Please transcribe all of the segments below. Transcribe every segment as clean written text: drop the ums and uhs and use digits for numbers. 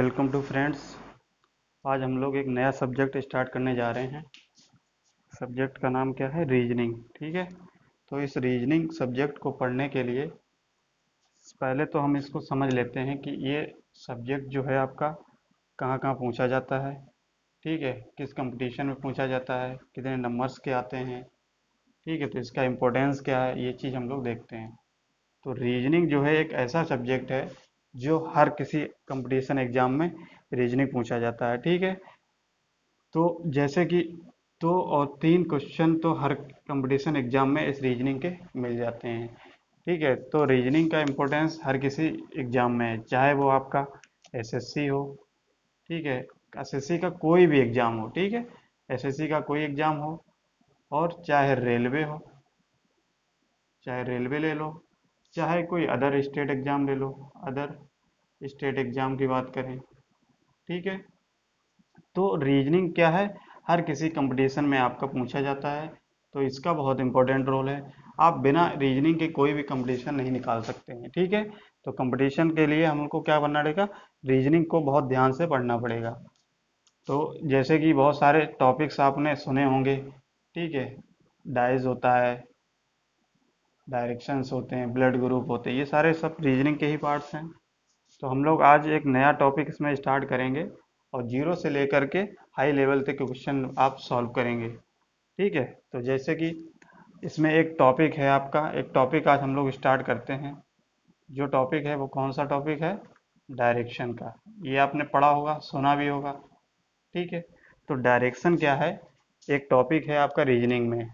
Welcome to friends. आज हम लोग एक नया सब्जेक्ट स्टार्ट करने जा रहे हैं। सब्जेक्ट का नाम क्या है? रीजनिंग। ठीक है। तो इस रीजनिंग सब्जेक्ट को पढ़ने के लिए पहले तो हम इसको समझ लेते हैं कि ये सब्जेक्ट जो है आपका कहाँ कहाँ पूछा जाता है। ठीक है, किस कंपटीशन में पूछा जाता है, कितने नंबर्स के आते हैं। ठीक है, तो इसका इम्पोर्टेंस क्या है, ये चीज़ हम लोग देखते हैं। तो रीजनिंग जो है एक ऐसा सब्जेक्ट है जो हर किसी कंपटीशन एग्जाम में रीजनिंग पूछा जाता है। ठीक है। तो जैसे कि दो और तीन क्वेश्चन तो हर कंपटीशन एग्जाम में इस रीजनिंग के मिल जाते हैं। ठीक है, तो रीजनिंग का इम्पोर्टेंस हर किसी एग्जाम में है, चाहे वो आपका एसएससी हो। ठीक है, एसएससी का कोई भी एग्जाम हो। ठीक है, एसएससी का कोई एग्जाम हो और चाहे रेलवे हो, चाहे रेलवे ले लो, चाहे कोई अदर स्टेट एग्जाम ले लो, अदर स्टेट एग्जाम की बात करें। ठीक है, तो रीजनिंग क्या है, हर किसी कंपटीशन में आपका पूछा जाता है। तो इसका बहुत इंपॉर्टेंट रोल है। आप बिना रीजनिंग के कोई भी कंपटीशन नहीं निकाल सकते हैं। ठीक है, तो कंपटीशन के लिए हमको क्या करना पड़ेगा, रीजनिंग को बहुत ध्यान से पढ़ना पड़ेगा। तो जैसे कि बहुत सारे टॉपिक्स आपने सुने होंगे। ठीक है, डाइज होता है, डायरेक्शंस होते हैं, ब्लड ग्रुप होते हैं, ये सारे सब रीजनिंग के ही पार्ट्स हैं। तो हम लोग आज एक नया टॉपिक इसमें स्टार्ट करेंगे और जीरो से लेकर के हाई लेवल तक के क्वेश्चन आप सॉल्व करेंगे। ठीक है, तो जैसे कि इसमें एक टॉपिक है आपका, एक टॉपिक आज हम लोग स्टार्ट करते हैं। जो टॉपिक है वो कौन सा टॉपिक है? डायरेक्शन का। ये आपने पढ़ा होगा, सुना भी होगा। ठीक है, तो डायरेक्शन क्या है, एक टॉपिक है आपका रीजनिंग में।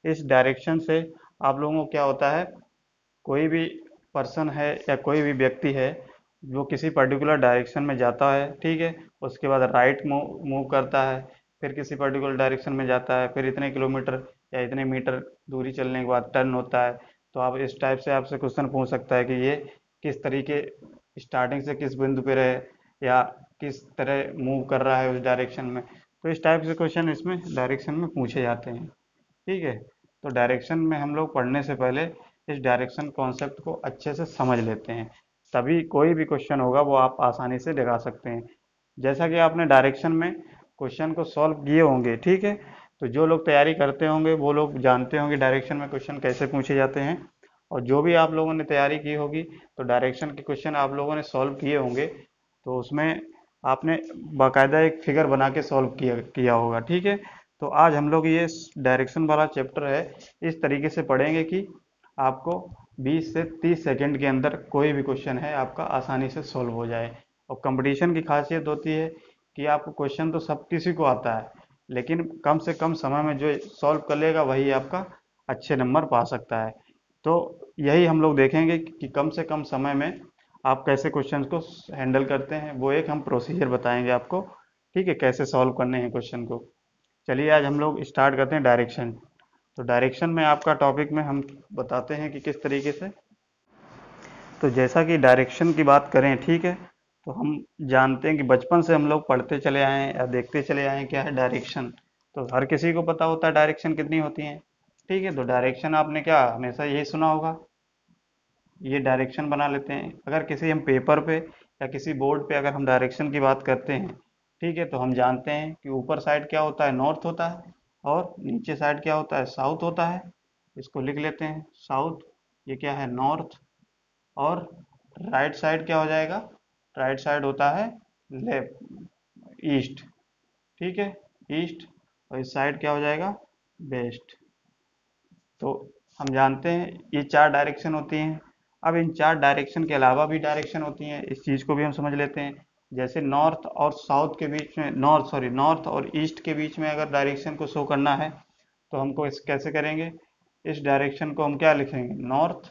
इस डायरेक्शन से आप लोगों को क्या होता है, कोई भी पर्सन है या कोई भी व्यक्ति है जो किसी पर्टिकुलर डायरेक्शन में जाता है। ठीक है, उसके बाद राइट मूव मूव करता है, फिर किसी पर्टिकुलर डायरेक्शन में जाता है, फिर इतने किलोमीटर या इतने मीटर दूरी चलने के बाद टर्न होता है। तो आप इस टाइप से आपसे क्वेश्चन पूछ सकता है कि ये किस तरीके स्टार्टिंग से किस बिंदु पे रहे या किस तरह मूव कर रहा है उस डायरेक्शन में। तो इस टाइप से क्वेश्चन इसमें डायरेक्शन में पूछे जाते हैं। ठीक है, तो डायरेक्शन में हम लोग पढ़ने से पहले इस डायरेक्शन कॉन्सेप्ट को अच्छे से समझ लेते हैं, तभी कोई भी क्वेश्चन होगा वो आप आसानी से लगा सकते हैं। जैसा कि आपने डायरेक्शन में क्वेश्चन को सॉल्व किए होंगे। ठीक है, तो जो लोग तैयारी करते होंगे वो लोग जानते होंगे डायरेक्शन में क्वेश्चन कैसे पूछे जाते हैं। और जो भी आप लोगों ने तैयारी की होगी तो डायरेक्शन के क्वेश्चन आप लोगों ने सॉल्व किए होंगे, तो उसमें आपने बाकायदा एक फिगर बना के सॉल्व किया किया होगा। ठीक है, तो आज हम लोग ये डायरेक्शन वाला चैप्टर है इस तरीके से पढ़ेंगे कि आपको 20 से 30 सेकंड के अंदर कोई भी क्वेश्चन है आपका आसानी से सॉल्व हो जाए। और कंपटीशन की खासियत होती है कि आपको क्वेश्चन तो सब किसी को आता है, लेकिन कम से कम समय में जो सॉल्व कर लेगा वही आपका अच्छे नंबर पा सकता है। तो यही हम लोग देखेंगे कि कम से कम समय में आप कैसे क्वेश्चन को हैंडल करते हैं, वो एक हम प्रोसीजर बताएंगे आपको। ठीक है, कैसे सॉल्व करने हैं क्वेश्चन को। चलिए आज हम लोग स्टार्ट करते हैं डायरेक्शन। तो डायरेक्शन में आपका टॉपिक में हम बताते हैं कि किस तरीके से। तो जैसा कि डायरेक्शन की बात करें, ठीक है, तो हम जानते हैं कि बचपन से हम लोग पढ़ते चले आए हैं या देखते चले आए हैं क्या है डायरेक्शन। तो हर किसी को पता होता है डायरेक्शन कितनी होती है। ठीक है, तो डायरेक्शन आपने क्या हमेशा यही सुना होगा, ये डायरेक्शन बना लेते हैं। अगर किसी हम पेपर पे या किसी बोर्ड पे अगर हम डायरेक्शन की बात करते हैं, ठीक है, तो हम जानते हैं कि ऊपर साइड क्या होता है, नॉर्थ होता है, और नीचे साइड क्या होता है, साउथ होता है। इसको लिख लेते हैं साउथ, ये क्या है, नॉर्थ। और राइट साइड क्या हो जाएगा, राइट साइड होता है लेफ्ट, ईस्ट। ठीक है, ईस्ट। और इस साइड क्या हो जाएगा, वेस्ट। तो हम जानते हैं ये चार डायरेक्शन होती हैं। अब इन चार डायरेक्शन के अलावा भी डायरेक्शन होती हैं, इस चीज़ को भी हम समझ लेते हैं। जैसे नॉर्थ और साउथ के बीच में, नॉर्थ और ईस्ट के बीच में अगर डायरेक्शन को शो करना है तो हमको इस कैसे करेंगे, इस डायरेक्शन को हम क्या लिखेंगे, नॉर्थ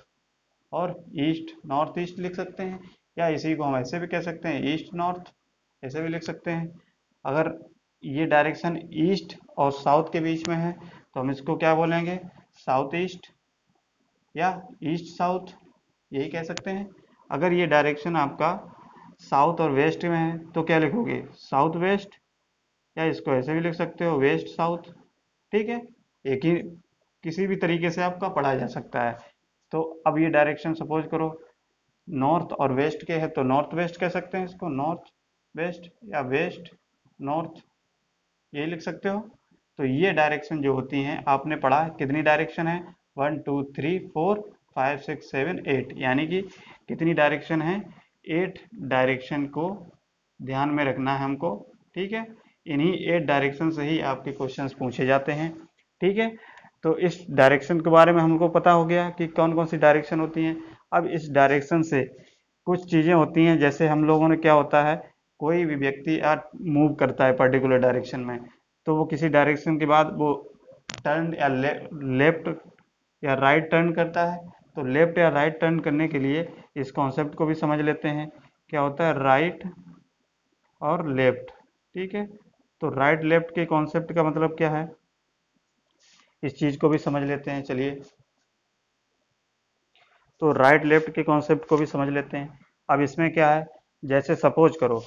और ईस्ट, नॉर्थ ईस्ट लिख सकते हैं। या इसी को हम ऐसे भी कह सकते हैं, ईस्ट नॉर्थ, ऐसे भी लिख सकते हैं। अगर ये डायरेक्शन ईस्ट और साउथ के बीच में है तो हम इसको क्या बोलेंगे, साउथ ईस्ट या ईस्ट साउथ, यही कह सकते हैं। अगर ये डायरेक्शन आपका साउथ और वेस्ट में है तो क्या लिखोगे, साउथ वेस्ट, या इसको ऐसे भी लिख सकते हो, वेस्ट साउथ। ठीक है, एक ही किसी भी तरीके से आपका पढ़ा जा सकता है। तो अब ये डायरेक्शन सपोज करो नॉर्थ और वेस्ट के है तो नॉर्थ वेस्ट कह सकते हैं इसको, नॉर्थ वेस्ट या वेस्ट नॉर्थ, यही लिख सकते हो। तो ये डायरेक्शन जो होती हैं आपने पढ़ा कितनी डायरेक्शन है, 1 2 3 4 5 6 7 8, यानी कि कितनी डायरेक्शन है, 8 डायरेक्शन को ध्यान में रखना है हमको। ठीक है, इन्हीं 8 डायरेक्शन से ही आपके क्वेश्चंस पूछे जाते हैं। ठीक है, तो इस डायरेक्शन के बारे में हमको पता हो गया कि कौन कौन सी डायरेक्शन होती हैं। अब इस डायरेक्शन से कुछ चीज़ें होती हैं, जैसे हम लोगों ने क्या होता है, कोई भी व्यक्ति मूव करता है पर्टिकुलर डायरेक्शन में, तो वो किसी डायरेक्शन के बाद वो टर्न या लेफ्ट या राइट टर्न करता है। तो लेफ्ट या राइट टर्न करने के लिए इस कॉन्सेप्ट को भी समझ लेते हैं, क्या होता है राइट और लेफ्ट। ठीक है, तो राइट लेफ्ट के कॉन्सेप्ट का मतलब क्या है, इस चीज को भी समझ लेते हैं। चलिए, तो राइट लेफ्ट के कॉन्सेप्ट को भी समझ लेते हैं। अब इसमें क्या है, जैसे सपोज करो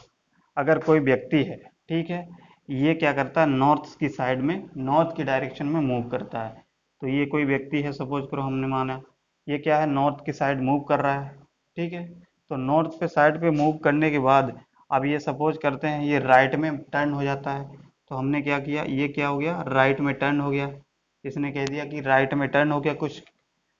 अगर कोई व्यक्ति है, ठीक है, ये क्या करता है, नॉर्थ की साइड में, नॉर्थ की डायरेक्शन में मूव करता है। तो ये कोई व्यक्ति है, सपोज करो हमने माना ये क्या है, नॉर्थ की साइड मूव कर रहा है। ठीक है, तो नॉर्थ पे साइड पे मूव करने के बाद अब ये सपोज करते हैं ये राइट में टर्न हो जाता है। तो हमने क्या किया, ये क्या हो गया, राइट में टर्न हो गया। इसने कह दिया कि राइट में टर्न हो गया कुछ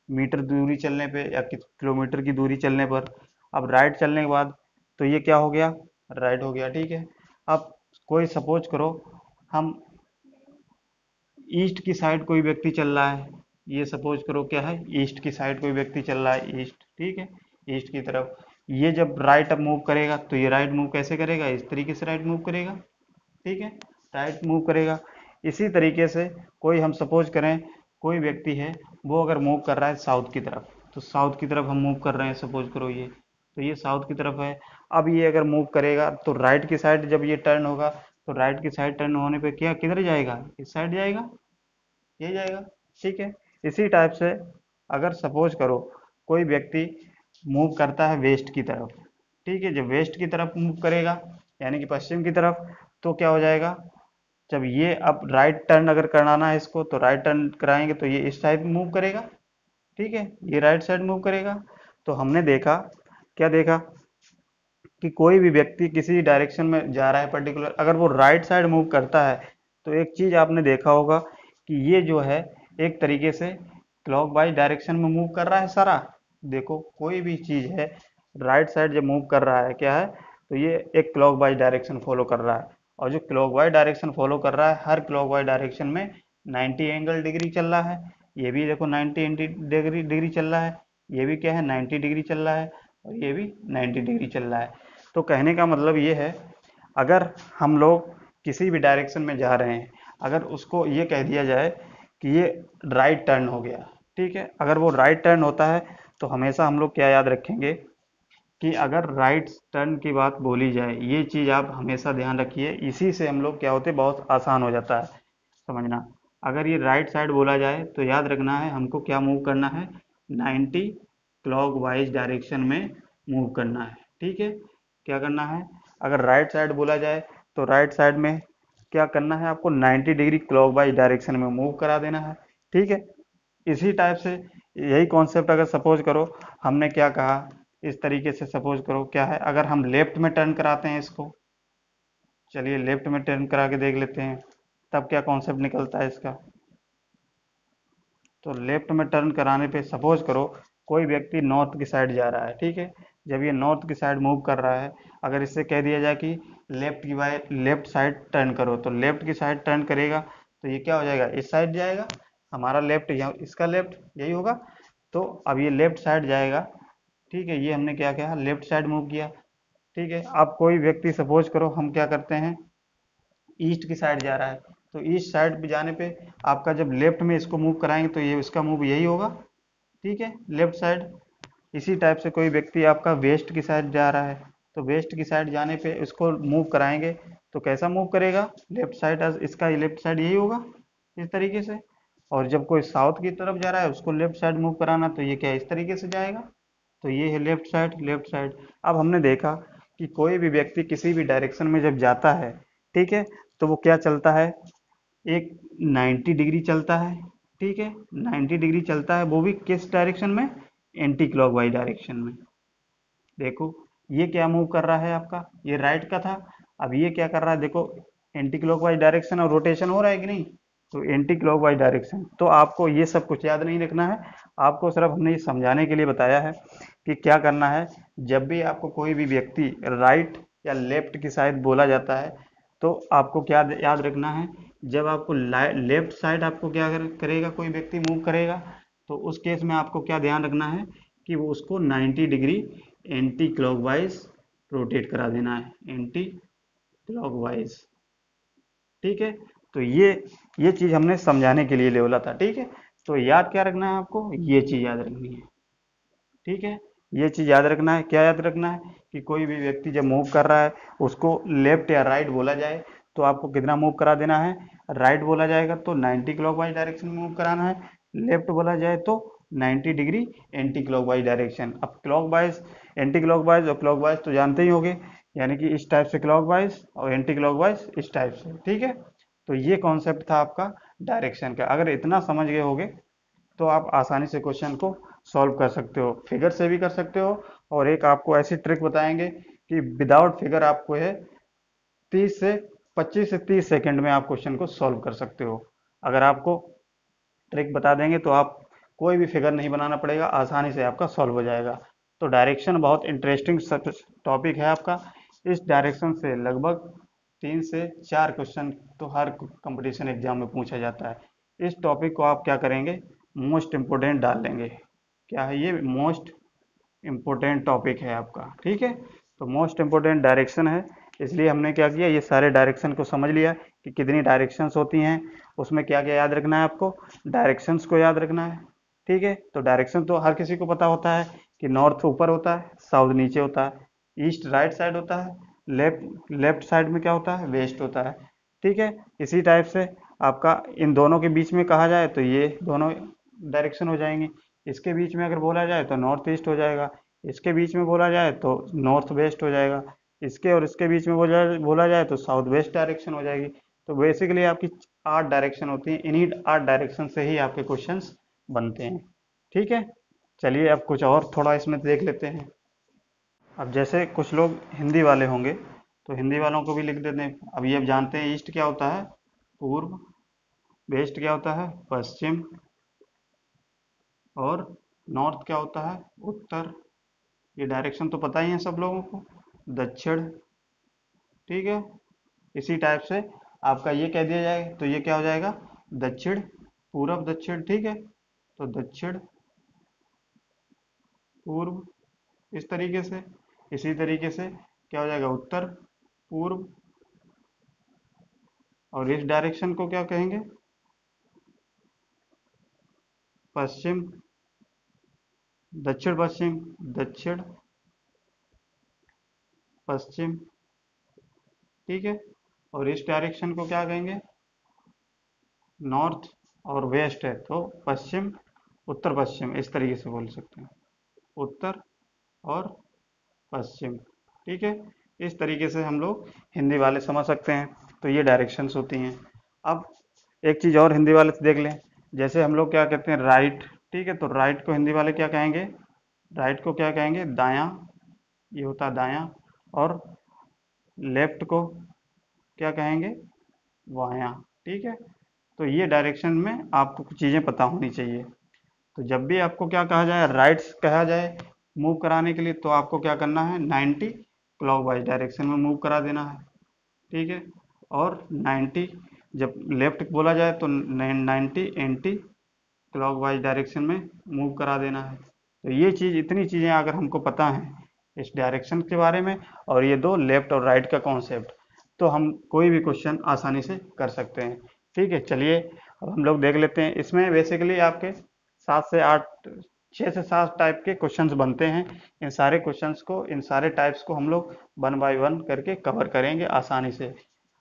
मीटर दूरी चलने पे या किलोमीटर की दूरी चलने पर। अब राइट चलने के बाद तो ये क्या हो गया, राइट हो गया। ठीक है, अब कोई सपोज करो हम ईस्ट की साइड कोई व्यक्ति चल रहा है, ये सपोज करो क्या है, ईस्ट की साइड कोई व्यक्ति चल रहा है, ईस्ट, ठीक है, ईस्ट की तरफ। ये जब राइट अब मूव करेगा तो ये राइट मूव कैसे करेगा, इस तरीके से राइट मूव करेगा। ठीक है, राइट मूव करेगा। इसी तरीके से कोई हम सपोज करें कोई व्यक्ति है, वो अगर मूव कर रहा है साउथ की तरफ, तो साउथ की तरफ हम मूव कर रहे हैं, सपोज करो ये, तो ये साउथ की तरफ है। अब ये अगर मूव करेगा तो राइट की साइड जब ये टर्न होगा, तो राइट की साइड टर्न होने पे क्या किधर जाएगा, इस साइड जाएगा, ये जाएगा। ठीक है, इसी टाइप से अगर सपोज करो कोई व्यक्ति मूव करता है वेस्ट की तरफ, ठीक है, जब वेस्ट की तरफ मूव करेगा यानी कि पश्चिम की तरफ, तो क्या हो जाएगा, जब ये अब राइट टर्न अगर कराना है इसको, तो राइट टर्न कराएंगे तो ये इस साइड मूव करेगा। ठीक है, ये राइट साइड मूव करेगा। तो हमने देखा, क्या देखा, कि कोई भी व्यक्ति किसी डायरेक्शन में जा रहा है पर्टिकुलर, अगर वो राइट साइड मूव करता है, तो एक चीज आपने देखा होगा कि ये जो है एक तरीके से क्लॉकवाइज डायरेक्शन में मूव कर रहा है सारा। देखो कोई भी चीज है राइट साइड जब मूव कर रहा है क्या है, तो ये एक क्लॉकवाइज डायरेक्शन फॉलो कर रहा है। और जो क्लॉकवाइज डायरेक्शन फॉलो कर रहा है, हर क्लॉकवाइज डायरेक्शन में 90 एंगल डिग्री चल रहा है। ये भी देखो 90 डिग्री चल रहा है, ये भी क्या है 90 डिग्री चल रहा है, और ये भी 90 डिग्री चल रहा है। तो कहने का मतलब ये है, अगर हम लोग किसी भी डायरेक्शन में जा रहे हैं, अगर उसको ये कह दिया जाए कि ये राइट टर्न हो गया, ठीक है, अगर वो राइट टर्न होता है, तो हमेशा हम लोग क्या याद रखेंगे कि अगर राइट टर्न की बात बोली जाए, ये चीज़ आप हमेशा ध्यान रखिए, इसी से हम लोग क्या होते हैं, बहुत आसान हो जाता है समझना। अगर ये राइट साइड बोला जाए तो याद रखना है हमको क्या मूव करना है, 90 क्लॉक वाइज डायरेक्शन में मूव करना है। ठीक है, क्या करना है, अगर राइट साइड बोला जाए तो राइट साइड में क्या करना है, आपको 90 डिग्री क्लॉकवाइज डायरेक्शन में मूव करा देना है। ठीक है, इसी टाइप से यही कॉन्सेप्ट अगर सपोज करो हमने क्या कहा, इस तरीके से सपोज करो क्या है, अगर हम लेफ्ट में टर्न कराते हैं इसको, चलिए लेफ्ट में टर्न करा के देख लेते हैं, तब क्या कॉन्सेप्ट निकलता है इसका। तो लेफ्ट में टर्न कराने पे सपोज करो कोई व्यक्ति नॉर्थ की साइड जा रहा है, ठीक है, जब ये नॉर्थ की साइड मूव कर रहा है, अगर इससे कह दिया जाए कि लेफ्ट साइड टर्न करो, तो लेफ्ट की साइड टर्न करेगा तो ये क्या हो जाएगा, इस साइड जाएगा, हमारा लेफ्ट यहाँ, इसका लेफ्ट यही होगा। तो अब ये लेफ्ट साइड जाएगा। ठीक है, ये हमने क्या किया, लेफ्ट साइड मूव किया। ठीक है, अब कोई व्यक्ति सपोज करो हम क्या करते हैं, ईस्ट की साइड जा रहा है, तो ईस्ट साइड पे जाने पे आपका जब लेफ्ट में इसको मूव कराएंगे तो ये इसका मूव यही होगा। ठीक है, लेफ्ट साइड। इसी टाइप से कोई व्यक्ति आपका वेस्ट की साइड जा रहा है, तो वेस्ट की साइड जाने पे इसको मूव कराएंगे तो कैसा मूव करेगा, लेफ्ट साइड, इसका लेफ्ट साइड यही होगा इस तरीके से। और जब कोई साउथ की तरफ जा रहा है उसको लेफ्ट साइड मूव कराना, तो ये क्या इस तरीके से जाएगा। तो ये है लेफ्ट साइड, लेफ्ट साइड। अब हमने देखा कि कोई भी व्यक्ति किसी भी डायरेक्शन में जब जाता है, ठीक है, तो वो क्या चलता है, एक 90 डिग्री चलता है। ठीक है, 90 डिग्री चलता है, वो भी किस डायरेक्शन में, एंटी क्लॉकवाइज डायरेक्शन में। देखो ये क्या मूव कर रहा है आपका, ये राइट का था, अब ये क्या कर रहा है, देखो एंटी क्लॉकवाइज डायरेक्शन और रोटेशन हो रहा है कि नहीं, तो एंटी क्लॉकवाइज डायरेक्शन। तो आपको ये सब कुछ याद नहीं रखना है, आपको सिर्फ हमने ये समझाने के लिए बताया है कि क्या करना है। जब भी आपको कोई भी व्यक्ति राइट या लेफ्ट की साइड बोला जाता है, तो आपको क्या याद रखना है, जब आपको लेफ्ट साइड आपको क्या करेगा, कोई व्यक्ति मूव करेगा, तो उस केस में आपको क्या ध्यान रखना है कि वो उसको 90 डिग्री एंटी क्लॉकवाइज रोटेट करा देना है, एंटी क्लॉकवाइज। ठीक है, तो ये चीज हमने समझाने के लिए बोला था। ठीक है, तो याद क्या रखना है आपको, ये चीज याद रखनी है। ठीक है, ये चीज याद रखना है, क्या याद रखना है कि कोई भी व्यक्ति जब मूव कर रहा है उसको लेफ्ट या राइट बोला जाए तो आपको कितना मूव करा देना है, राइट बोला जाएगा तो 90 क्लॉकवाइज डायरेक्शन में मूव कराना है, लेफ्ट बोला जाए तो 90 डिग्री एंटी क्लॉकवाइज डायरेक्शन। अब क्लॉकवाइज, एंटी क्लॉकवाइज और क्लॉकवाइज तो जानते ही होंगे, यानी कि इस टाइप से क्लॉकवाइज और एंटी क्लॉकवाइज इस टाइप से। ठीक है, तो ये कॉन्सेप्ट था आपका डायरेक्शन का। अगर इतना समझ गए होगे तो आप आसानी से क्वेश्चन को सॉल्व कर सकते हो, फिगर से भी कर सकते हो। और एक आपको ऐसी ट्रिक बताएंगे कि विदाउट फिगर आपको है 30 से 25 से 30 सेकंड में आप क्वेश्चन को सॉल्व कर सकते हो। अगर आपको ट्रिक बता देंगे तो आप कोई भी फिगर नहीं बनाना पड़ेगा, आसानी से आपका सॉल्व हो जाएगा। तो डायरेक्शन बहुत इंटरेस्टिंग टॉपिक है आपका। इस डायरेक्शन से लगभग 3 से 4 क्वेश्चन तो हर कंपटीशन एग्जाम में पूछा जाता है। इस टॉपिक को आप क्या करेंगे, मोस्ट इम्पोर्टेंट डाल लेंगे। क्या है ये, मोस्ट इम्पोर्टेंट टॉपिक है आपका। ठीक है, तो मोस्ट इम्पोर्टेंट डायरेक्शन है, इसलिए हमने क्या किया, ये सारे डायरेक्शन को समझ लिया कि कितनी डायरेक्शंस होती हैं, उसमें क्या क्या याद रखना है आपको, डायरेक्शंस को याद रखना है। ठीक है, तो डायरेक्शन तो हर किसी को पता होता है कि नॉर्थ ऊपर होता है, साउथ नीचे होता है, ईस्ट राइट साइड होता है, लेफ्ट लेफ्ट साइड में क्या होता है, वेस्ट होता है। ठीक है, इसी टाइप से आपका इन दोनों के बीच में कहा जाए तो ये दोनों डायरेक्शन हो जाएंगी। इसके बीच में अगर बोला जाए तो नॉर्थ ईस्ट हो जाएगा, इसके बीच में बोला जाए तो नॉर्थ वेस्ट हो जाएगा, इसके और इसके बीच में बोला जाए तो साउथ वेस्ट डायरेक्शन हो जाएगी। तो बेसिकली आपकी 8 डायरेक्शन होती हैं, इन्हीं 8 डायरेक्शन से ही आपके क्वेश्चंस बनते हैं। ठीक है, चलिए अब कुछ और थोड़ा इसमें देख लेते हैं। अब जैसे कुछ लोग हिंदी वाले होंगे तो हिंदी वालों को भी लिख देते हैं। अब ये जानते हैं ईस्ट क्या होता है, पूर्व, वेस्ट क्या होता है, पश्चिम, और नॉर्थ क्या होता है, उत्तर। ये डायरेक्शन तो पता ही है सब लोगों को, दक्षिण। ठीक है, इसी टाइप से आपका ये कह दिया जाए तो ये क्या हो जाएगा, दक्षिण, पूरब, दक्षिण। ठीक है, तो दक्षिण, पूर्व, इस तरीके से। इसी तरीके से क्या हो जाएगा, उत्तर, पूर्व, और इस डायरेक्शन को क्या कहेंगे, पश्चिम, दक्षिण पश्चिम, दक्षिण पश्चिम। ठीक है, और इस डायरेक्शन को क्या कहेंगे, नॉर्थ, और वेस्ट है तो पश्चिम, उत्तर पश्चिम, इस तरीके से बोल सकते हैं, उत्तर और पश्चिम। ठीक है, इस तरीके से हम लोग हिंदी वाले समझ सकते हैं। तो ये डायरेक्शंस होती हैं। अब एक चीज़ और हिंदी वाले से देख लें, जैसे हम लोग क्या कहते हैं, राइट। ठीक है, तो राइट को हिंदी वाले क्या कहेंगे, राइट को क्या कहेंगे, दायां, ये होता है दायां। और लेफ्ट को क्या कहेंगे, बायां। ठीक है, तो ये डायरेक्शन में आपको कुछ चीज़ें पता होनी चाहिए। तो जब भी आपको क्या कहा जाए, राइट्स कहा जाए मूव कराने के लिए, तो आपको क्या करना है, 90 क्लॉकवाइज डायरेक्शन में मूव करा देना है। ठीक है, और 90 जब लेफ्ट बोला जाए तो 90 एंटी क्लॉकवाइज डायरेक्शन में मूव करा देना है। तो ये चीज़, इतनी चीज़ें अगर हमको पता हैं इस डायरेक्शन के बारे में, और ये दो लेफ्ट और राइट का कॉन्सेप्ट, तो हम कोई भी क्वेश्चन आसानी से कर सकते हैं। ठीक है, चलिए अब हम लोग देख लेते हैं। इसमें बेसिकली आपके 7 से 8, 6 से 7 टाइप के क्वेश्चंस बनते हैं। इन सारे क्वेश्चंस को, इन सारे टाइप्स को हम लोग 1 बाय 1 करके कवर करेंगे आसानी से।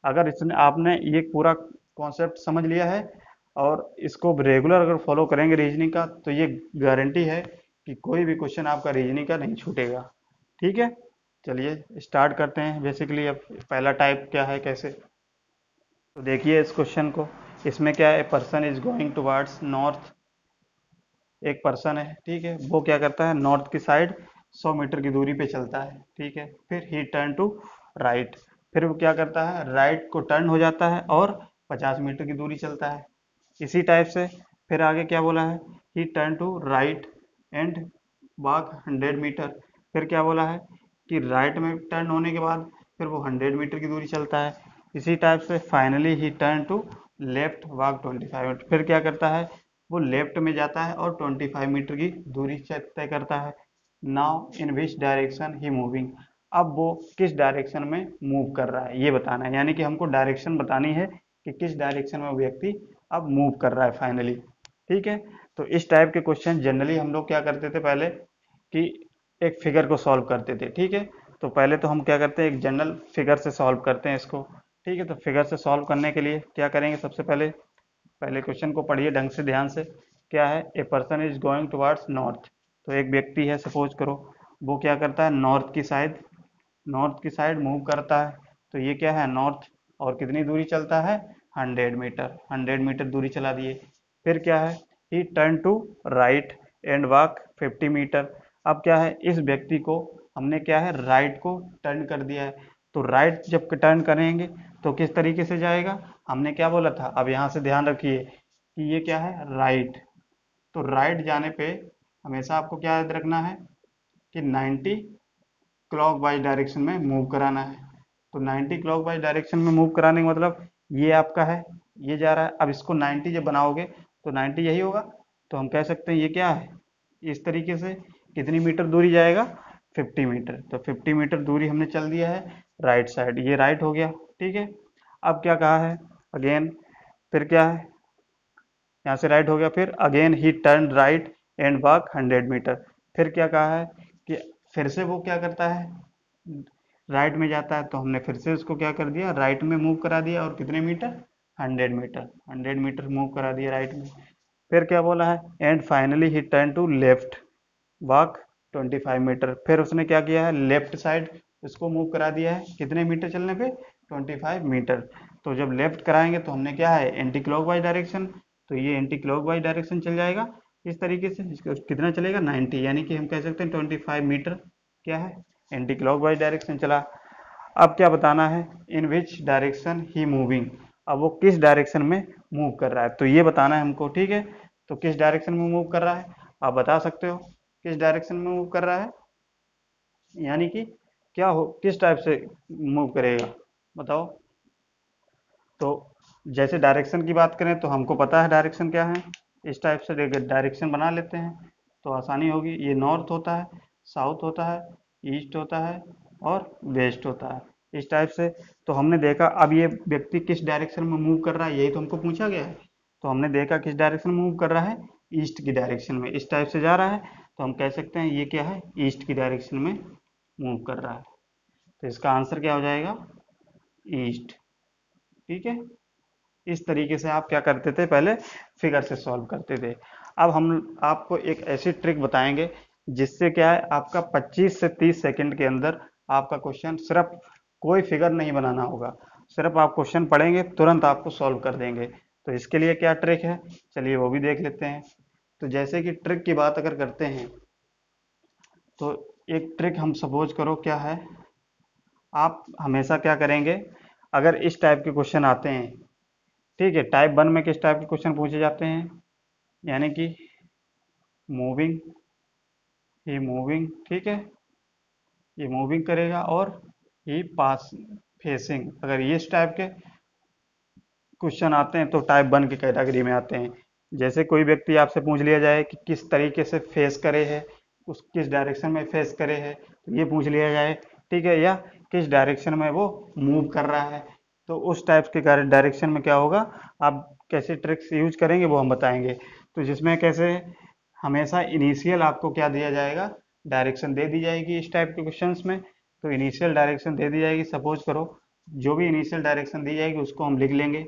अगर इसने आपने ये पूरा कॉन्सेप्ट समझ लिया है और इसको रेगुलर अगर फॉलो करेंगे रीजनिंग का, तो ये गारंटी है कि कोई भी क्वेश्चन आपका रीजनिंग का नहीं छूटेगा। ठीक है, चलिए स्टार्ट करते हैं। बेसिकली अब पहला टाइप क्या है, कैसे, तो देखिए इस क्वेश्चन को। इसमें क्या है, person is going towards north. एक पर्सन है, ठीक है, वो क्या करता है, नॉर्थ की साइड 100 मीटर की दूरी पे चलता है। ठीक है, फिर ही टर्न टू राइट। फिर वो क्या करता है, राइट को टर्न हो जाता है और 50 मीटर की दूरी चलता है। इसी टाइप से फिर आगे क्या बोला है, he turn to right and walk 100 metre. फिर क्या बोला है कि राइट में टर्न होने के बाद फिर वो 100 मीटर की दूरी चलता है। इसी टाइप से finally he turn to left walk 25 metre. फिर क्या करता है, वो लेफ्ट में जाता है और 25 मीटर की दूरी तय करता है। Now in which direction he moving. अब वो किस डायरेक्शन में मूव कर रहा है ये बताना है, यानी कि हमको डायरेक्शन बतानी है कि किस डायरेक्शन में वो व्यक्ति अब मूव कर रहा है फाइनली। ठीक है, तो इस टाइप के क्वेश्चन जनरली हम लोग क्या करते थे पहले कि एक फिगर को सॉल्व करते थे। ठीक है, तो पहले तो हम क्या करते हैं, एक जनरल फिगर से सॉल्व करते हैं इसको। ठीक है, तो फिगर से सॉल्व करने के लिए क्या करेंगे, सबसे पहले पहले क्वेश्चन को पढ़िए ढंग से ध्यान से। क्या है, ए person is going towards north. तो एक व्यक्ति है, सपोज करो वो क्या करता है, नॉर्थ की साइड मूव करता है। तो ये क्या है, नॉर्थ, और कितनी दूरी चलता है, 100 मीटर। 100 मीटर दूरी चला दिए। फिर क्या है, he turn to right and walk 50 metre. अब क्या है, इस व्यक्ति को हमने क्या है, राइट को टर्न कर दिया है। तो राइट जब टर्न करेंगे तो किस तरीके से जाएगा, हमने क्या बोला था, अब यहाँ से ध्यान रखिए कि ये क्या है, राइट। तो राइट जाने पे हमेशा आपको क्या याद रखना है कि 90 क्लॉक वाइज डायरेक्शन में मूव कराना है। तो 90 क्लॉक वाइज डायरेक्शन में मूव कराने का मतलब ये आपका है, ये जा रहा है। अब इसको 90 जब बनाओगे तो 90 यही होगा। तो हम कह सकते हैं ये क्या है, इस तरीके से कितनी मीटर दूरी जाएगा, 50 मीटर। तो 50 मीटर दूरी हमने चल दिया है राइट साइड, ये राइट हो गया। ठीक है, अब क्या कहा है, अगेन, फिर क्या है, यहाँ से राइट हो गया, फिर again he turn right and walk 100 metre. फिर क्या कहा है कि फिर से वो क्या करता है, राइट में जाता है। तो हमने फिर से उसको क्या कर दिया, राइट में मूव करा दिया, और कितने मीटर, 100 मीटर। 100 मीटर मूव करा दिया राइट में। फिर क्या बोला है, and finally he turn to left walk 25 metre. फिर उसने क्या किया है, लेफ्ट साइड उसको मूव करा दिया है, कितने मीटर चलने पे, 25 मीटर। तो जब लेफ्ट कराएंगे तो हमने क्या है, एंटी क्लॉकवाइज डायरेक्शन। तो ये एंटी क्लॉकवाइज डायरेक्शन चल जाएगा इस तरीके से, कितना चलेगा, 90, यानी कि हम कह सकते हैं 25 मीटर क्या है, एंटी क्लॉकवाइज डायरेक्शन चला। अब क्या बताना है, इन विच डायरेक्शन ही मूविंग। अब वो किस डायरेक्शन में मूव कर रहा है, तो ये बताना है हमको। ठीक है, तो किस डायरेक्शन में मूव कर रहा है, आप बता सकते हो किस डायरेक्शन में मूव कर रहा है, यानी कि क्या हो, किस टाइप से मूव करेगा, बताओ। तो जैसे डायरेक्शन की बात करें तो हमको पता है डायरेक्शन क्या है, इस टाइप से डायरेक्शन बना लेते हैं तो आसानी होगी। ये नॉर्थ होता है, साउथ होता है, ईस्ट होता है और वेस्ट होता है, इस टाइप से। तो हमने देखा अब ये व्यक्ति किस डायरेक्शन में मूव कर रहा है, यही तो हमको पूछा गया है। तो हमने देखा किस डायरेक्शन में मूव कर रहा है, ईस्ट की डायरेक्शन में, इस टाइप से जा रहा है। तो हम कह सकते हैं ये क्या है, ईस्ट की डायरेक्शन में मूव कर रहा है। तो इसका आंसर क्या हो जाएगा, ईस्ट। ठीक है, इस तरीके से आप क्या करते थे, पहले फिगर से सॉल्व करते थे। अब हम आपको एक ऐसी ट्रिक बताएंगे जिससे क्या है, आपका 25 से 30 सेकंड के अंदर आपका क्वेश्चन, सिर्फ कोई फिगर नहीं बनाना होगा, सिर्फ आप क्वेश्चन पढ़ेंगे तुरंत आपको सॉल्व कर देंगे। तो इसके लिए क्या ट्रिक है, चलिए वो भी देख लेते हैं। तो जैसे कि ट्रिक की बात अगर करते हैं तो एक ट्रिक हम सपोज करो क्या है, आप हमेशा क्या करेंगे, अगर इस टाइप के क्वेश्चन आते हैं, ठीक है, टाइप 1 में किस टाइप के क्वेश्चन पूछे जाते हैं, यानी कि मूविंग, ये मूविंग, ठीक है, ये मूविंग करेगा, और ये पास फेसिंग। अगर ये इस टाइप के क्वेश्चन आते हैं तो टाइप 1 की कैटेगरी में आते हैं। जैसे कोई व्यक्ति आपसे पूछ लिया जाए कि किस तरीके से फेस करे है, उस किस डायरेक्शन में फेस करे है, तो ये पूछ लिया जाए। ठीक है, या किस डायरेक्शन में वो मूव कर रहा है, तो उस टाइप के डायरेक्शन में क्या होगा, आप कैसे ट्रिक्स यूज करेंगे वो हम बताएंगे। तो जिसमें कैसे हमेशा इनिशियल आपको क्या दिया जाएगा, डायरेक्शन दे दी जाएगी इस टाइप के क्वेश्चंस में। तो इनिशियल डायरेक्शन दे दी जाएगी, सपोज करो जो भी इनिशियल डायरेक्शन दी जाएगी उसको हम लिख लेंगे,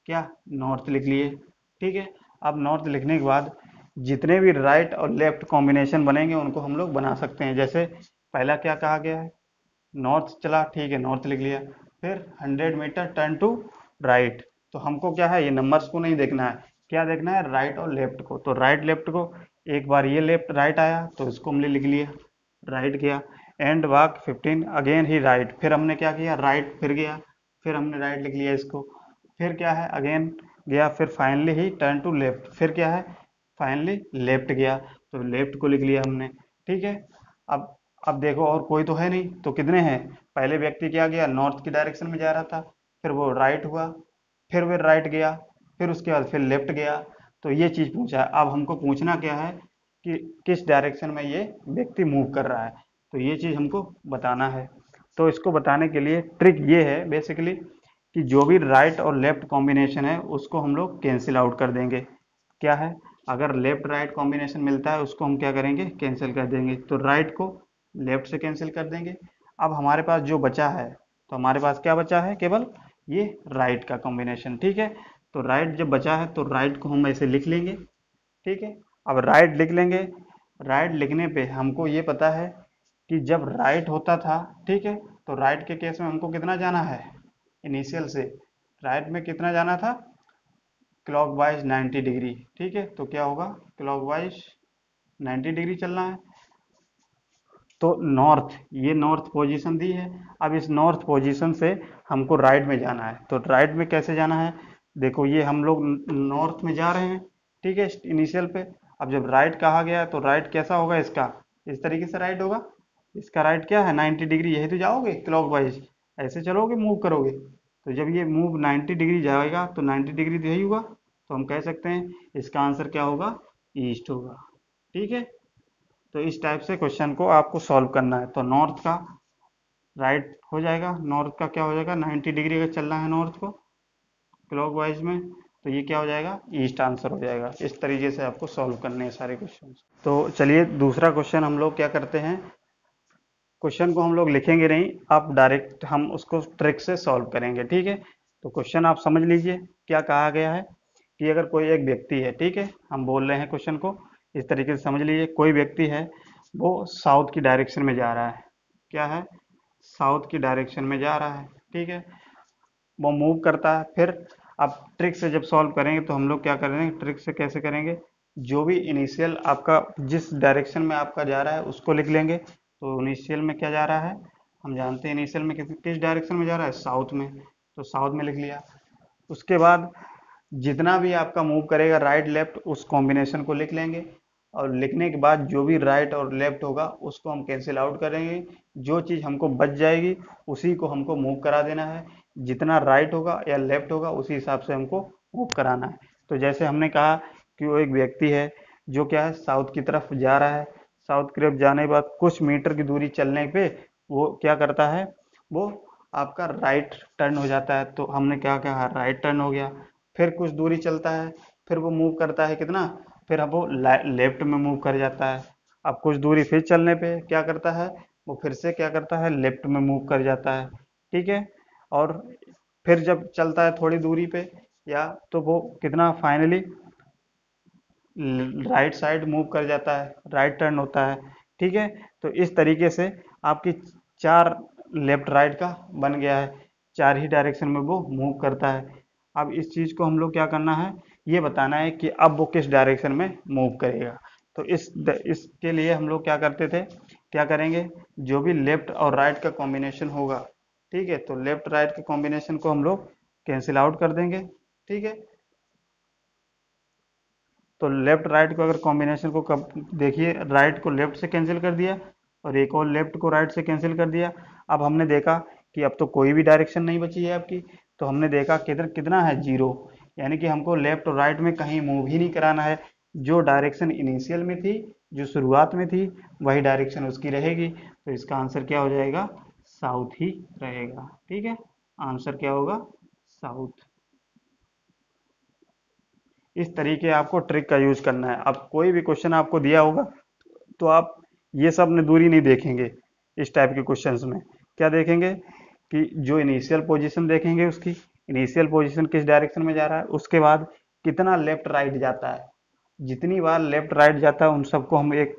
क्या, नॉर्थ लिख लिए। ठीक है, अब नॉर्थ लिखने के बाद जितने भी राइट और लेफ्ट कॉम्बिनेशन बनेंगे उनको हम लोग बना सकते हैं। जैसे पहला क्या कहा गया है, नॉर्थ चला, ठीक है, नॉर्थ लिख लिया। फिर 100 मीटर टर्न टू राइट। तो हमको क्या है, ये नंबर्स को नहीं देखना है, क्या देखना है, राइट और लेफ्ट को। तो राइट लेफ्ट को, एक बार ये लेफ्ट राइट आया तो इसको हमने लिख लिया, राइट गया। And walk 15 again he right, फिर हमने क्या किया, राइट फिर गया, फिर हमने राइट लिख लिया इसको, फिर क्या है अगेन गया, फिर finally he turn to left, फिर क्या है फाइनली लेफ्ट गया, तो लेफ्ट को लिख लिया हमने। ठीक है, अब देखो और कोई तो है नहीं, तो कितने हैं, पहले व्यक्ति क्या गया, नॉर्थ की डायरेक्शन में जा रहा था, फिर वो राइट हुआ, फिर वो राइट गया, फिर उसके बाद फिर लेफ्ट गया, तो ये चीज़ पूछा है। अब हमको पूछना क्या है कि किस डायरेक्शन में ये व्यक्ति मूव कर रहा है, तो ये चीज़ हमको बताना है। तो इसको बताने के लिए ट्रिक ये है बेसिकली कि जो भी राइट और लेफ्ट कॉम्बिनेशन है उसको हम लोग कैंसिल आउट कर देंगे। क्या है, अगर लेफ्ट राइट कॉम्बिनेशन मिलता है उसको हम क्या करेंगे, कैंसिल कर देंगे, तो राइट को लेफ्ट से कैंसिल कर देंगे। अब हमारे पास जो बचा है, तो हमारे पास क्या बचा है, केवल ये राइट का कॉम्बिनेशन। ठीक है, तो राइट जब बचा है तो राइट को हम ऐसे लिख लेंगे। ठीक है, अब राइट लिख लेंगे, राइट लिखने पे हमको ये पता है कि जब राइट होता था, ठीक है, तो राइट के केस में हमको कितना जाना है, इनिशियल से राइट में कितना जाना था, क्लॉकवाइज 90 डिग्री। ठीक है, तो क्या होगा, क्लॉकवाइज 90 डिग्री चलना है, तो नॉर्थ, ये नॉर्थ पोजीशन दी है। अब इस नॉर्थ पोजीशन से हमको राइट में जाना है, तो राइट में कैसे जाना है, देखो ये हम लोग नॉर्थ में जा रहे हैं, ठीक है, इनिशियल पे। अब जब राइट कहा गया तो राइट कैसा होगा इसका, इस तरीके से राइट होगा, इसका राइट क्या है 90 डिग्री, यही तो जाओगे क्लॉकवाइज, ऐसे चलोगे मूव करोगे, तो जब ये मूव 90 डिग्री जाएगा तो 90 डिग्री तो यही हुआ, तो हम कह सकते हैं इसका आंसर क्या होगा, ईस्ट होगा। ठीक है, तो इस टाइप से क्वेश्चन को आपको सॉल्व करना है। तो नॉर्थ का राइट हो जाएगा, नॉर्थ का क्या हो जाएगा, 90 डिग्री अगर चलना है नॉर्थ को क्लॉकवाइज में, तो ये क्या हो जाएगा, ईस्ट आंसर हो जाएगा। इस तरीके से आपको सॉल्व करने हैं सारे क्वेश्चन। तो चलिए दूसरा क्वेश्चन हम लोग क्या करते हैं, क्वेश्चन को हम लोग लिखेंगे नहीं, आप डायरेक्ट हम उसको ट्रिक से सॉल्व करेंगे। ठीक है, तो क्वेश्चन आप समझ लीजिए क्या कहा गया है कि अगर कोई एक व्यक्ति है, ठीक है, हम बोल रहे हैं क्वेश्चन को इस तरीके से समझ लीजिए, कोई व्यक्ति है वो साउथ की डायरेक्शन में जा रहा है, क्या है, साउथ की डायरेक्शन में जा रहा है। ठीक है, वो मूव करता है, फिर आप ट्रिक से जब सॉल्व करेंगे तो हम लोग क्या करेंगे, ट्रिक से कैसे करेंगे, जो भी इनिशियल आपका जिस डायरेक्शन में आपका जा रहा है उसको लिख लेंगे। तो इनिशियल में क्या जा रहा है, हम जानते हैं इनिशियल में किस डायरेक्शन में जा रहा है, साउथ में, तो साउथ में लिख लिया। उसके बाद जितना भी आपका मूव करेगा राइट लेफ्ट उस कॉम्बिनेशन को लिख लेंगे, और लिखने के बाद जो भी राइट और लेफ्ट होगा उसको हम कैंसिल आउट करेंगे, जो चीज़ हमको बच जाएगी उसी को हमको मूव करा देना है, जितना राइट होगा या लेफ्ट होगा उसी हिसाब से हमको मूव कराना है। तो जैसे हमने कहा कि वो एक व्यक्ति है जो क्या है साउथ की तरफ जा रहा है, साउथ की तरफ जाने के बाद कुछ मीटर की दूरी चलने पे वो क्या करता है, वो आपका राइट टर्न हो जाता है, तो हमने क्या कहा, राइट टर्न हो गया। फिर कुछ दूरी चलता है, फिर वो मूव करता है कितना, फिर अब वो लेफ्ट में मूव कर जाता है। अब कुछ दूरी फिर चलने पे क्या करता है, वो फिर से क्या करता है, लेफ्ट में मूव कर जाता है। ठीक है, और फिर जब चलता है थोड़ी दूरी पे या, तो वो कितना फाइनली राइट साइड मूव कर जाता है, राइट टर्न होता है। ठीक है, तो इस तरीके से आपकी चार लेफ्ट राइट का बन गया है, चार ही डायरेक्शन में वो मूव करता है। अब इस चीज़ को हम लोग क्या करना है, ये बताना है कि अब वो किस डायरेक्शन में मूव करेगा। तो इसके लिए हम लोग क्या करते थे, क्या करेंगे, जो भी लेफ्ट और राइट का कॉम्बिनेशन होगा, ठीक है, तो लेफ्ट राइट के कॉम्बिनेशन को हम लोग कैंसिल आउट कर देंगे। ठीक है, तो लेफ्ट राइट को अगर कॉम्बिनेशन को कब देखिए, राइट को लेफ्ट से कैंसिल कर दिया और एक और लेफ्ट को राइट से कैंसिल कर दिया। अब हमने देखा कि अब तो कोई भी डायरेक्शन नहीं बची है आपकी, तो हमने देखा किधर कितना है, जीरो, यानी कि हमको लेफ्ट और राइट में कहीं मूव ही नहीं कराना है, जो डायरेक्शन इनिशियल में थी, जो शुरुआत में थी, वही डायरेक्शन उसकी रहेगी। तो इसका आंसर क्या हो जाएगा, साउथ ही रहेगा। ठीक है, आंसर क्या होगा, साउथ। इस तरीके आपको ट्रिक का यूज करना है। अब कोई भी क्वेश्चन आपको दिया होगा तो आप ये सब ने दूरी नहीं देखेंगे, इस टाइप के क्वेश्चंस में क्या देखेंगे कि जो इनिशियल पोजीशन देखेंगे, उसकी इनिशियल पोजीशन किस डायरेक्शन में जा रहा है, उसके बाद कितना लेफ्ट राइट जाता है, जितनी बार लेफ्ट राइट जाता है उन सबको हम एक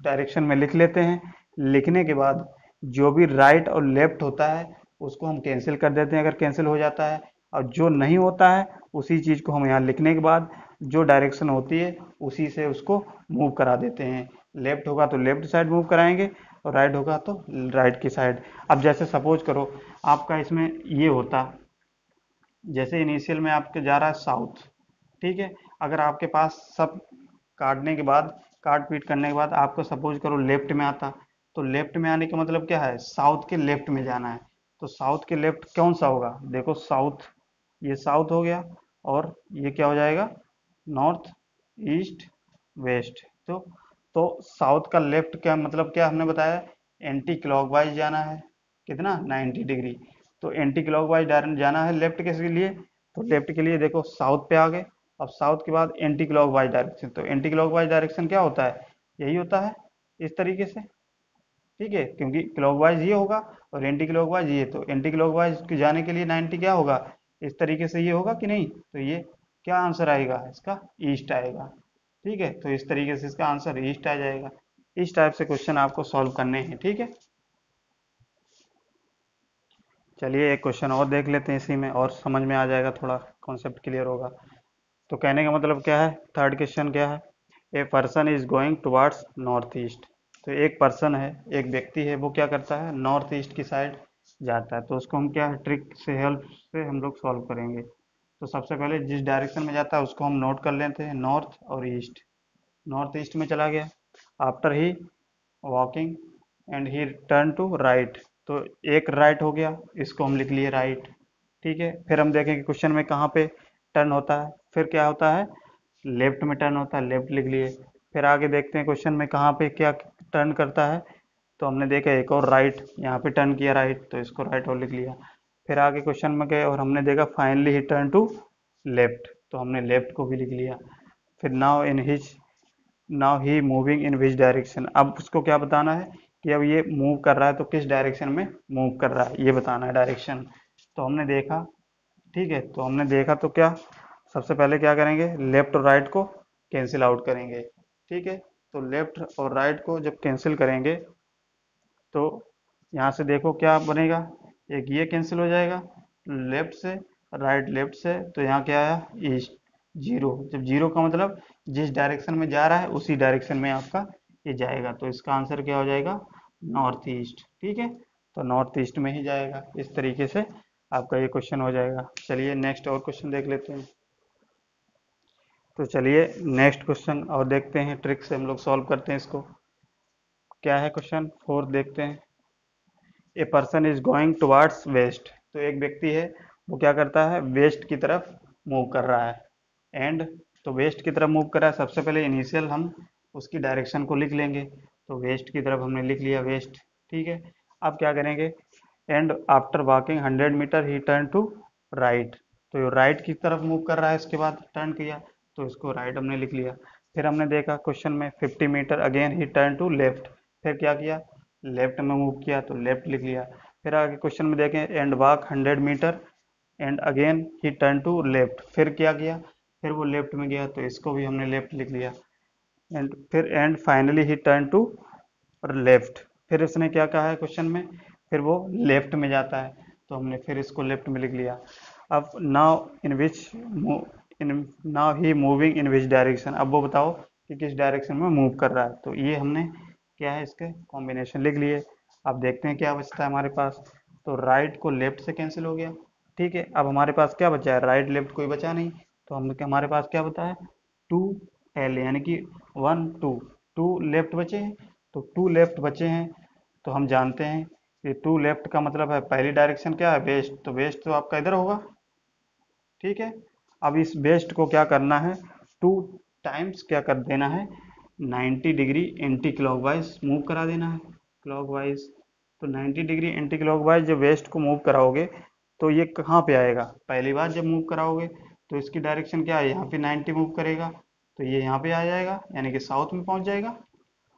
डायरेक्शन में लिख लेते हैं। लिखने के बाद जो भी राइट और लेफ्ट होता है उसको हम कैंसिल कर देते हैं अगर कैंसिल हो जाता है, और जो नहीं होता है उसी चीज़ को हम यहाँ लिखने के बाद जो डायरेक्शन होती है उसी से उसको मूव करा देते हैं। लेफ्ट होगा तो लेफ्ट साइड मूव कराएंगे, और राइट होगा तो राइट की साइड। अब जैसे सपोज करो आपका इसमें ये होता, जैसे इनिशियल में आपके जा रहा है साउथ, ठीक है, अगर आपके पास सब काटने के बाद, काट पीट करने के बाद आपको सपोज करो लेफ्ट में आता, तो लेफ्ट में आने का मतलब क्या है, साउथ के लेफ्ट में जाना है। तो साउथ के लेफ्ट कौन सा होगा, देखो साउथ, ये साउथ हो गया, और ये क्या हो जाएगा, नॉर्थ, ईस्ट, वेस्ट। तो साउथ का लेफ्ट क्या मतलब, क्या हमने बताया, एंटी क्लॉकवाइज जाना है, कितना 90 डिग्री। तो एंटी क्लॉकवाइज जाना है लेफ्ट के लिए, तो लेफ्ट के लिए देखो साउथ पे आ गए। अब साउथ के बाद एंटी क्लॉकवाइज डायरेक्शन, तो एंटी क्लॉकवाइज डायरेक्शन क्या होता है, यही होता है, इस तरीके से, ठीक है, क्योंकि क्लॉकवाइज ये होगा और एंटी क्लॉकवाइज ये, तो एंटी क्लॉकवाइज जाने के लिए 90 क्या होगा, इस तरीके से ये होगा कि नहीं, तो ये क्या आंसर आएगा इसका, ईस्ट आएगा। ठीक है, तो इस तरीके से इसका आंसर ईस्ट आ जाएगा। इस टाइप से क्वेश्चन आपको सॉल्व करने हैं, ठीक है। चलिए एक क्वेश्चन और देख लेते हैं, इसी में और समझ में आ जाएगा, थोड़ा कॉन्सेप्ट क्लियर होगा। तो कहने का मतलब क्या है, थर्ड क्वेश्चन क्या है, ए person is going towards north east. तो एक पर्सन है, एक व्यक्ति है, वो क्या करता है, नॉर्थ ईस्ट की साइड जाता है। तो उसको हम क्या ट्रिक से हेल्प से हम लोग सॉल्व करेंगे। तो सबसे पहले जिस डायरेक्शन में जाता है उसको हम नोट कर लेते हैं, नॉर्थ और ईस्ट। नॉर्थ ईस्ट में चला गया, after he walking and he turn to right, तो एक राइट हो गया, इसको हम लिख लिए राइट। ठीक है, फिर हम देखेंगे क्वेश्चन में कहाँ पे टर्न होता है, फिर क्या होता है, लेफ्ट में टर्न होता है, लेफ्ट लिख लिए। फिर आगे देखते हैं क्वेश्चन में कहाँ पे क्या टर्न करता है, तो हमने देखा एक और राइट, यहाँ पे टर्न किया राइट, तो इसको राइट और लिख लिया। फिर आगे क्वेश्चन में गए और हमने देखा finally he turn to left, तो हमने लेफ्ट को भी लिख लिया। फिर now he moving in which direction, अब उसको क्या बताना है कि अब ये मूव कर रहा है तो किस डायरेक्शन में मूव कर रहा है, ये बताना है डायरेक्शन। तो हमने देखा, ठीक है, तो हमने देखा तो क्या, सबसे पहले क्या करेंगे, लेफ्ट और राइट को कैंसिल आउट करेंगे। ठीक है, तो लेफ्ट और राइट को जब कैंसिल करेंगे तो यहाँ से देखो क्या बनेगा, एक ये कैंसिल हो जाएगा लेफ्ट से, राइट लेफ्ट से, तो यहाँ क्या आया, ईस्ट, जीरो। जब जीरो का मतलब जिस डायरेक्शन में जा रहा है उसी डायरेक्शन में आपका ये जाएगा, तो इसका आंसर क्या हो जाएगा, नॉर्थ ईस्ट। ठीक है, तो नॉर्थ ईस्ट में ही जाएगा। इस तरीके से आपका ये क्वेश्चन हो जाएगा। चलिए नेक्स्ट और क्वेश्चन देख लेते हैं। तो चलिए नेक्स्ट क्वेश्चन और देखते हैं, ट्रिक से हम लोग सॉल्व करते हैं इसको। क्या है क्वेश्चन 4 देखते हैं। A person is going towards west, तो एक व्यक्ति है वो क्या करता है, वेस्ट की तरफ मूव कर रहा है। एंड, तो वेस्ट की तरफ मूव कर रहा है, सबसे पहले इनिशियल हम उसकी डायरेक्शन को लिख लेंगे, तो वेस्ट की तरफ हमने लिख लिया वेस्ट। ठीक है, अब क्या करेंगे, and after walking 100 metre he turn to right, तो ये राइट की तरफ मूव कर रहा है, इसके बाद टर्न किया, तो इसको राइट हमने लिख लिया। फिर हमने देखा क्वेश्चन में 50 metre again he turn to left, फिर क्या किया, लेफ्ट में मूव किया, तो लेफ्ट लिख लिया। फिर आगे क्वेश्चन में देखें, and walk 100 metre and again he turn to left, फिर क्या किया, फिर वो लेफ्ट में गया, तो इसको भी हमने लेफ्ट लिख लिया। And finally he turn to left, फिर उसने क्या कहा है क्वेश्चन में, फिर वो लेफ्ट में जाता है, तो हमने फिर इसको लेफ्ट में लिख लिया। अब in now he moving in which direction, अब वो बताओ कि किस डायरेक्शन में मूव कर रहा है, तो ये हमने क्या है इसके कॉम्बिनेशन लिख लिए। अब देखते हैं क्या बचता है हमारे पास, तो राइट को लेफ्ट से कैंसिल हो गया। ठीक है, अब हमारे पास क्या बचा है, राइट लेफ्ट कोई बचा नहीं, तो हमारे पास क्या बता है, 2L, यानी कि 1 2 लेफ्ट बचे हैं, तो 2 लेफ्ट बचे हैं। तो हम जानते हैं कि 2 लेफ्ट का मतलब है पहली डायरेक्शन क्या है, वेस्ट, तो वेस्ट तो आपका इधर होगा। ठीक है, अब इस वेस्ट को क्या करना है, 2 टाइम्स क्या कर देना है, 90 डिग्री एंटी क्लॉकवाइज मूव करा देना है, क्लॉकवाइज। तो 90 डिग्री एंटी क्लॉकवाइज जब वेस्ट को मूव कराओगे तो ये कहाँ पे आएगा, पहली बार जब मूव कराओगे तो इसकी डायरेक्शन क्या है, यहाँ पे 90 मूव करेगा, तो ये यहाँ पे आ जाएगा, यानी कि साउथ में पहुंच जाएगा।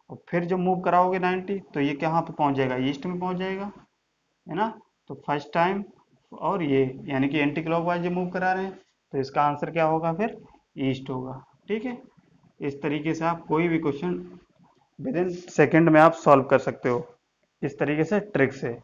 और फिर जब मूव कराओगे 90 तो ये कहाँ पे पहुंच जाएगा, ईस्ट में पहुंच जाएगा, है ना। तो फर्स्ट टाइम, और ये यानी कि एंटी क्लॉकवाइज जो मूव करा रहे हैं, तो इसका आंसर क्या होगा फिर, ईस्ट होगा। ठीक है, इस तरीके से आप कोई भी क्वेश्चन विद इन सेकेंड में आप सॉल्व कर सकते हो, इस तरीके से ट्रिक से।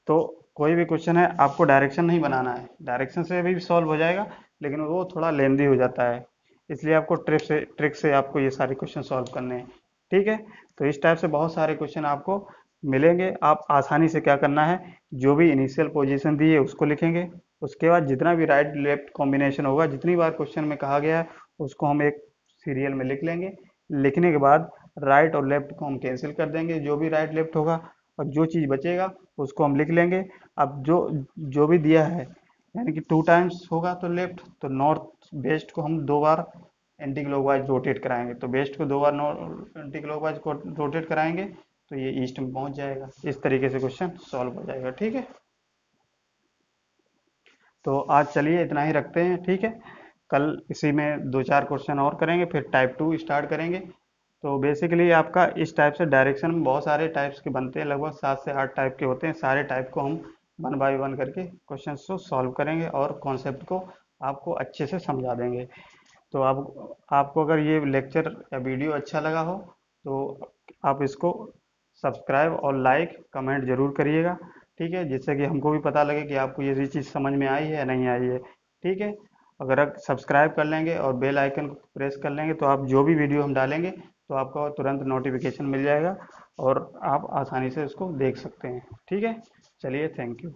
तो कोई भी क्वेश्चन है आपको डायरेक्शन नहीं बनाना है, डायरेक्शन से भी सॉल्व हो जाएगा लेकिन वो थोड़ा लेंदी हो जाता है, इसलिए आपको ट्रिक से आपको ये सारे क्वेश्चन सॉल्व करने हैं। ठीक है, तो इस टाइप से बहुत सारे क्वेश्चन आपको मिलेंगे, आप आसानी से क्या करना है, जो भी इनिशियल पोजीशन दी है उसको लिखेंगे। उसके बाद जितना भी राइट लेफ्ट कॉम्बिनेशन होगा, जितनी बार क्वेश्चन में कहा गया है, उसको हम एक सीरियल में लिख लेंगे। लिखने के बाद राइट और लेफ्ट को हम कैंसिल कर देंगे, जो भी राइट लेफ्ट होगा, और जो चीज़ बचेगा उसको हम लिख लेंगे। अब जो जो भी दिया है, यानी कि 2 टाइम्स होगा तो लेफ्ट, तो नॉर्थ वेस्ट को हम 2 बार एंटी क्लॉकवाइज रोटेट कराएंगे, तो वेस्ट को 2 बार एंटी क्लॉकवाइज को रोटेट कराएंगे तो ये ईस्ट में पहुंच जाएगा। इस तरीके से क्वेश्चन सॉल्व हो जाएगा। ठीक है, तो आज चलिए इतना ही रखते हैं। ठीक है, कल इसी में 2-4 क्वेश्चन और करेंगे, फिर टाइप 2 स्टार्ट करेंगे। तो बेसिकली आपका इस टाइप से डायरेक्शन में बहुत सारे टाइप्स के बनते हैं, लगभग 7 से 8 टाइप के होते हैं। सारे टाइप को हम 1 बाय 1 करके क्वेश्चन को सॉल्व करेंगे और कॉन्सेप्ट को आपको अच्छे से समझा देंगे। तो आपको अगर ये लेक्चर या वीडियो अच्छा लगा हो तो आप इसको सब्सक्राइब और लाइक कमेंट जरूर करिएगा। ठीक है, जिससे कि हमको भी पता लगे कि आपको ये चीज़ समझ में आई है या नहीं आई है। ठीक है, अगर आप सब्सक्राइब कर लेंगे और बेल आइकन को प्रेस कर लेंगे तो आप जो भी वीडियो हम डालेंगे तो आपको तुरंत नोटिफिकेशन मिल जाएगा और आप आसानी से उसको देख सकते हैं। ठीक है, चलिए, थैंक यू।